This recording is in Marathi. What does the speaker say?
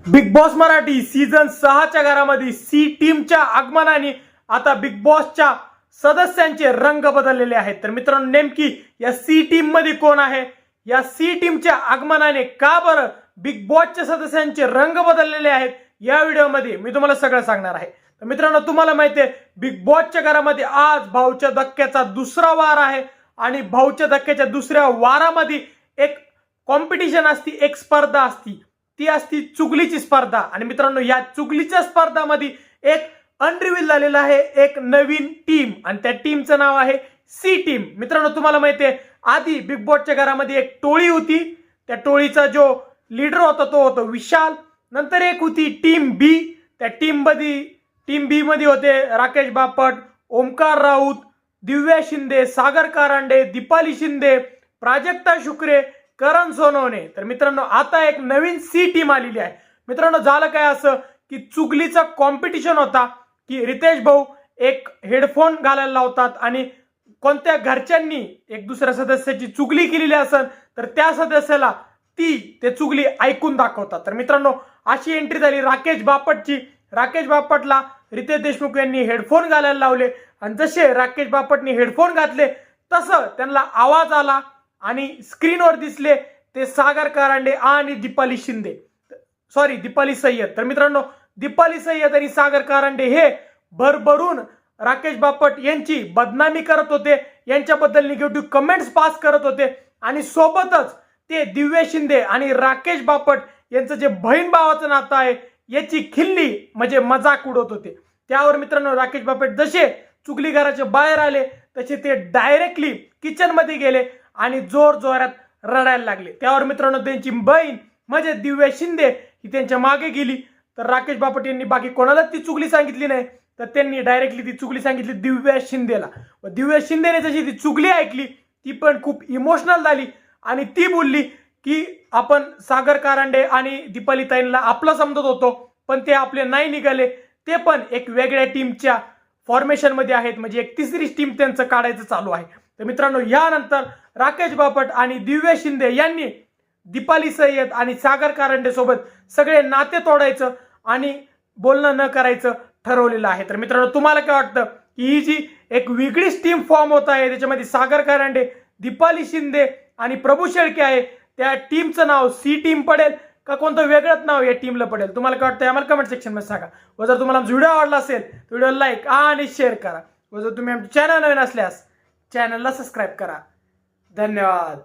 बिग बॉस मराठी सीझन 6च्या घरामध्ये सी टीमच्या आगमनाने आता बिग बॉसच्या सदस्यांचे रंग बदललेले आहेत। तर मित्रांनो, नेमकी या सी टीम मध्ये कोण आहे, या सी टीमच्या आगमनाने का बरं बिग बॉसच्या सदस्यांचे रंग बदललेले आहेत, या व्हिडिओमध्ये मी तुम्हाला सगळं सांगणार आहे। तर मित्रांनो, तुम्हाला माहिती आहे बिग बॉसच्या घरामध्ये आज भाऊच्या धक्क्याचा दुसरा वार आहे आणि भाऊच्या धक्क्याच्या दुसऱ्या वारामध्ये एक कॉम्पिटिशन असती, एक स्पर्धा असती, ती असती चुगलीची स्पर्धा। आणि मित्रांनो, या चुगलीच्या स्पर्धामध्ये एक अनरिव्हील झालेला आहे एक नवीन टीम आणि त्या टीमचं नाव आहे सी टीम। मित्रांनो, तुम्हाला माहिती आहे आधी बिग बॉसच्या घरामध्ये एक टोळी होती, त्या टोळीचा जो लीडर होता तो होता विशाल। नंतर एक होती टीम बी, त्या टीम बी मध्ये होते राकेश बापट, ओमकार राऊत, दिव्या शिंदे, सागर कारंडे, दीपाली शिंदे, प्राजक्ता शुक्रे, करण सोनवणे। तर मित्रांनो, आता एक नवीन सी टीम आलेली आहे। मित्रांनो, झालं काय असं की चुगलीचा कॉम्पिटिशन होता की रितेश भाऊ एक हेडफोन घालायला लावतात आणि कोणत्या घरच्यांनी एक दुसऱ्या सदस्याची चुगली केलेली असेल तर त्या सदस्याला ते चुगली ऐकून दाखवतात। तर मित्रांनो, अशी एंट्री झाली राकेश बापटची। राकेश बापटला रितेश देशमुख यांनी हेडफोन घालायला लावले आणि जसे राकेश बापटनी हेडफोन घातले तसं त्यांना आवाज आला आणि स्क्रीनवर दिसले ते सागर कारंडे आणि दीपाली सय्यद। तर मित्रांनो, दीपाली सय्यद आणि सागर कारंडे हे भरभरून राकेश बापट यांची बदनामी करत होते, यांच्याबद्दल निगेटिव्ह कमेंट्स पास करत होते आणि सोबतच ते दिव्या शिंदे आणि राकेश बापट यांचं जे बहीण भावाचं नातं आहे याची खिल्ली म्हणजे मजाक उडवत होते। त्यावर मित्रांनो, राकेश बापट जसे चुगली घराच्या बाहेर आले तसे ते डायरेक्टली किचन मध्ये गेले आणि जोर जोरात रडायला लागले। त्यावर मित्रांनो, त्यांची बहीण म्हणजे दिव्या शिंदे ही त्यांच्या मागे गेली। तर राकेश बापट यांनी बाकी कोणाला ती चुगली सांगितली नाही, तर त्यांनी डायरेक्टली ती चुगली सांगितली दिव्या शिंदेला। व दिव्या शिंदेने जशी ती चुगली ऐकली ती पण खूप इमोशनल झाली आणि ती बोलली की आपण सागर कारंडे आणि दीपाली ताईंना आपलं समजत होतो पण ते आपले नाही निघाले, ते पण एक वेगळ्या टीमच्या फॉर्मेशन मध्ये आहेत, म्हणजे एक तिसरी टीम त्यांचं काढायचं चालू आहे। तर मित्रांनो, यानंतर राकेश बापट आणि दिव्या शिंदे यांनी दीपाली सय्यद आणि सागर कारंडे सोबत सगळे नाते तोडायचं आणि बोलणं न करायचं ठरवलेलं आहे। तर मित्रांनो, तुम्हाला काय वाटतं की ही जी एक वेगळीच टीम फॉर्म होत आहे, त्याच्यामध्ये सागर कारंडे, दीपाली शिंदे आणि प्रभू शेळके आहे, त्या टीमचं नाव सी टीम पडेल का कोणतं वेगळंच नाव या टीमला पडेल? तुम्हाला काय वाटतं आम्हाला कमेंट सेक्शन मध्ये सांगा। व जर तुम्हाला आमचा व्हिडिओ आवडला असेल तर व्हिडिओ लाईक आणि शेअर करा। व जर तुम्ही आमच्या चॅनल नवीन असल्यास चॅनलला सबस्क्राईब करा। धन्यवाद।